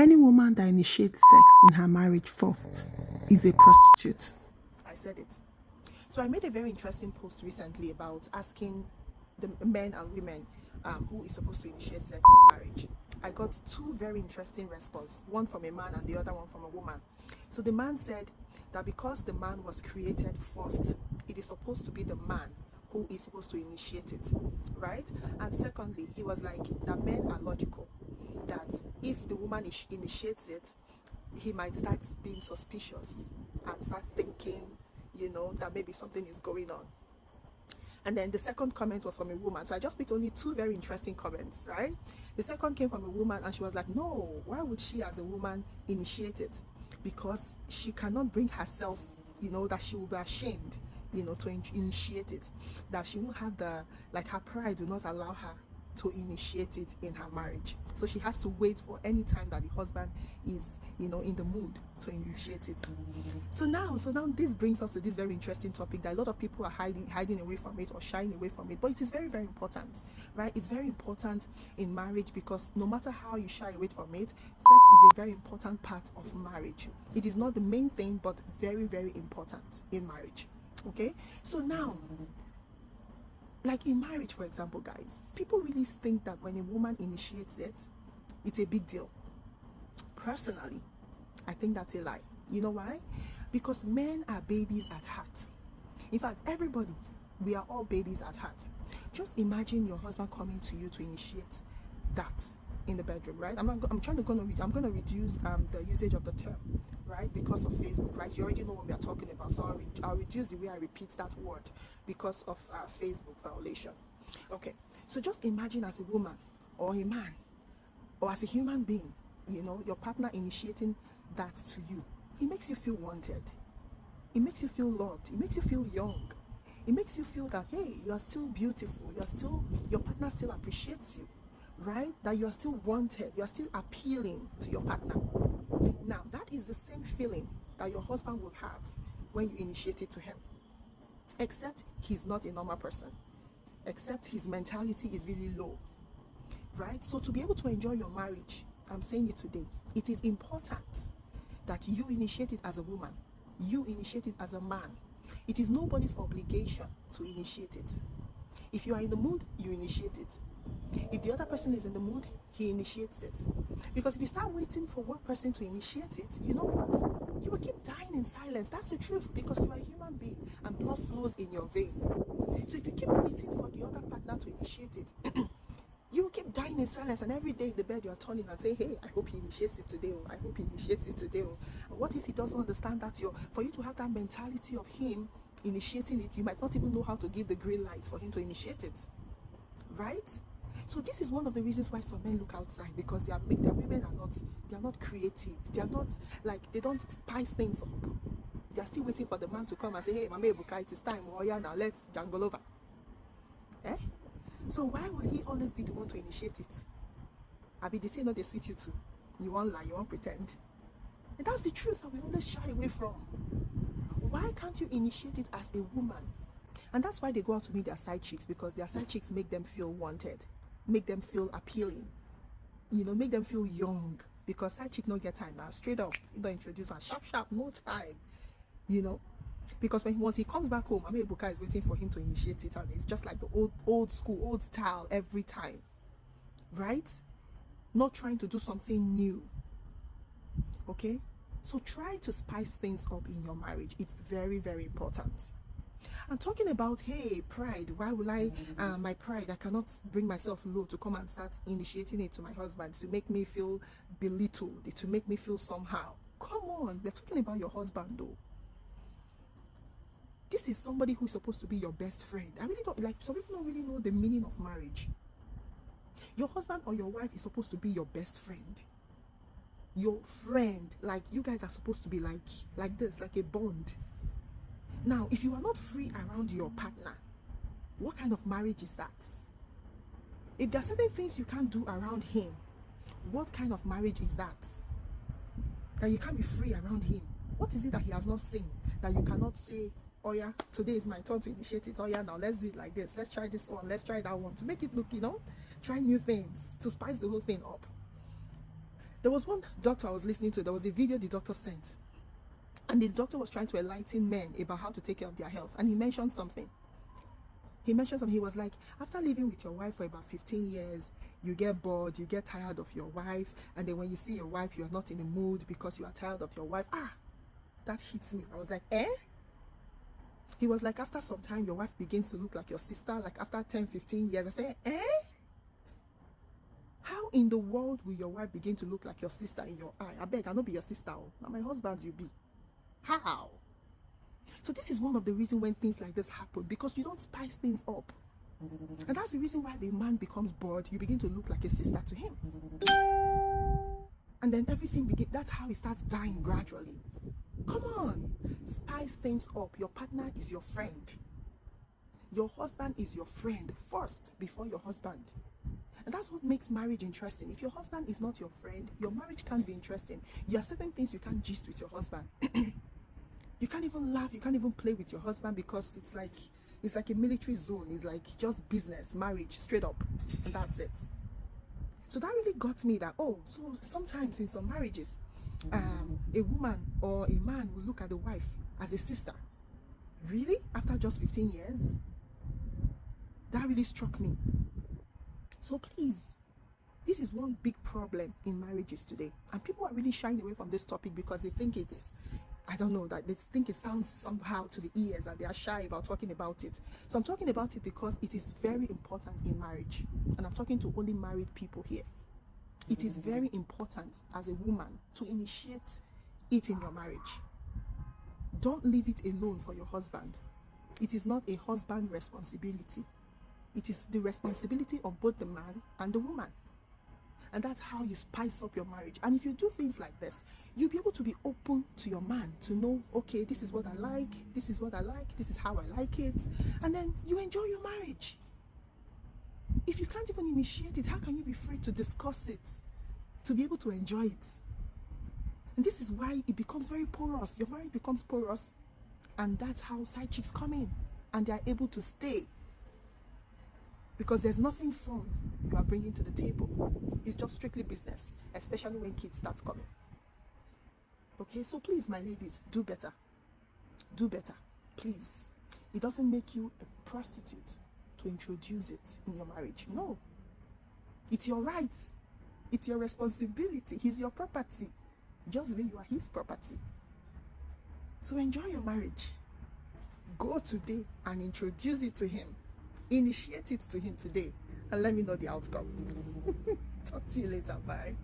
Any woman that initiates sex in her marriage first is a prostitute. I said it. So I made a very interesting post recently about asking the men and women who is supposed to initiate sex in marriage. I got two very interesting responses, one from a man and the other one from a woman. So the man said that because the man was created first, it is supposed to be the man who is supposed to initiate it, right? And secondly, he was like that men are logical, that if the woman initiates it, he might start being suspicious and start thinking, that maybe something is going on. And then the second comment was from a woman. So I just picked only two very interesting comments, right? The second came from a woman and she was like, no, why would she as a woman initiate it? Because she cannot bring herself, that she will be ashamed, to initiate it. That she will have her pride will not allow her to initiate it in her marriage. So she has to wait for any time that the husband is, in the mood to initiate it. So now this brings us to this very interesting topic that a lot of people are hiding away from it or shying away from it. But it is very, very important, right? It's very important in marriage because no matter how you shy away from it, sex is a very important part of marriage. It is not the main thing, but very, very important in marriage. Okay? So now, like in marriage, for example, guys, people really think that when a woman initiates it, it's a big deal. Personally, I think that's a lie. You know why? Because men are babies at heart. In fact, everybody, we are all babies at heart. Just imagine your husband coming to you to initiate that in the bedroom, right? I'm going to reduce the usage of the term, right? Because of Facebook, right? You already know what we are talking about, so I'll reduce the way I repeat that word because of Facebook violation. Okay, so just imagine as a woman or a man or as a human being, your partner initiating that to you. It makes you feel wanted. It makes you feel loved. It makes you feel young. It makes you feel that, hey, you are still beautiful. Your partner still appreciates you, right? That you are still wanted. You are still appealing to your partner. Now, that is the same feeling that your husband will have when you initiate it to him. Except he's not a normal person. Except his mentality is really low, right? So to be able to enjoy your marriage, I'm saying it today, it is important that you initiate it as a woman. You initiate it as a man. It is nobody's obligation to initiate it. If you are in the mood, you initiate it. If the other person is in the mood, he initiates it. Because if you start waiting for one person to initiate it, you know what? You will keep dying in silence. That's the truth, because you are a human being and blood flows in your vein. So if you keep waiting for the other partner to initiate it, you will keep dying in silence, and every day in the bed you are turning and saying, hey, I hope he initiates it today, I hope he initiates it today. And what if he doesn't understand that for you to have that mentality of him initiating it, you might not even know how to give the green light for him to initiate it, right? So this is one of the reasons why some men look outside, because their women are not creative. They don't spice things up. They are still waiting for the man to come and say, hey, Mama Ebuka, it is time. Oh yeah, now let's jangle over. So why will he always be the one to initiate it? I be the thing that they sweet you too. You won't lie, you won't pretend. And that's the truth that we always shy away from. Why can't you initiate it as a woman? And that's why they go out to meet their side chicks, because their side chicks make them feel wanted, make them feel appealing, make them feel young. Because side chick don't get time now. Straight up, you don't introduce her. Sharp, no time. Because once he comes back home, Mama Ebuka is waiting for him to initiate it, and it's just like the old school, old style every time, right? Not trying to do something new. Okay, so try to spice things up in your marriage. It's very, very important. I'm talking about, hey, pride. Why will my pride, I cannot bring myself low to come and start initiating it to my husband, to make me feel belittled, to make me feel somehow. Come on, we're talking about your husband though. This is somebody who's supposed to be your best friend. I really don't, some people don't really know the meaning of marriage. Your husband or your wife is supposed to be your best friend. Your friend, you guys are supposed to be like this, like a bond. Now, if you are not free around your partner, what kind of marriage is that? If there are certain things you can't do around him, what kind of marriage is that? That you can't be free around him. What is it that he has not seen that you cannot say, oh yeah, today is my turn to initiate it. Oh yeah, now let's do it like this. Let's try this one. Let's try that one. To make it look, try new things. To spice the whole thing up. There was one doctor I was listening to, there was a video the doctor sent. And the doctor was trying to enlighten men about how to take care of their health. And he mentioned something. He was like, after living with your wife for about 15 years, you get bored, you get tired of your wife. And then when you see your wife, you're not in the mood because you are tired of your wife. That hits me. I was like, eh? He was like, after some time, your wife begins to look like your sister. Like after 10, 15 years, I said, eh? How in the world will your wife begin to look like your sister in your eye? I beg, I not be your sister. Now my husband you be. How? So this is one of the reasons when things like this happen, because you don't spice things up. And that's the reason why the man becomes bored. You begin to look like a sister to him. And then everything begins, that's how it starts dying gradually. Come on, spice things up. Your partner is your friend. Your husband is your friend first before your husband. And that's what makes marriage interesting. If your husband is not your friend, your marriage can't be interesting. There are certain things you can't gist with your husband. You can't even laugh, you can't even play with your husband, because it's like a military zone. It's like just business, marriage, straight up, and that's it. So that really got me that, oh, so sometimes in some marriages, a woman or a man will look at the wife as a sister. Really? After just 15 years? That really struck me. So please, this is one big problem in marriages today. And people are really shying away from this topic because they think it's, I don't know, that they think it sounds somehow to the ears and they are shy about talking about it. So I'm talking about it because it is very important in marriage. And I'm talking to only married people here. It is very important as a woman to initiate it in your marriage. Don't leave it alone for your husband. It is not a husband responsibility. It is the responsibility of both the man and the woman. And that's how you spice up your marriage. And if you do things like this, you'll be able to be open to your man, to know, okay, this is what I like, this is what I like, this is how I like it. And then you enjoy your marriage. If you can't even initiate it, how can you be free to discuss it, to be able to enjoy it? And this is why it becomes very porous. Your marriage becomes porous. And that's how side chicks come in. And they are able to stay. Because there's nothing fun you are bringing to the table. It's just strictly business, especially when kids start coming. Okay, so please, my ladies, do better. Do better, please. It doesn't make you a prostitute to introduce it in your marriage. No. It's your right. It's your responsibility. He's your property. Just the way you are his property. So enjoy your marriage. Go today and introduce it to him. Initiate it to him today and let me know the outcome. Talk to you later. Bye.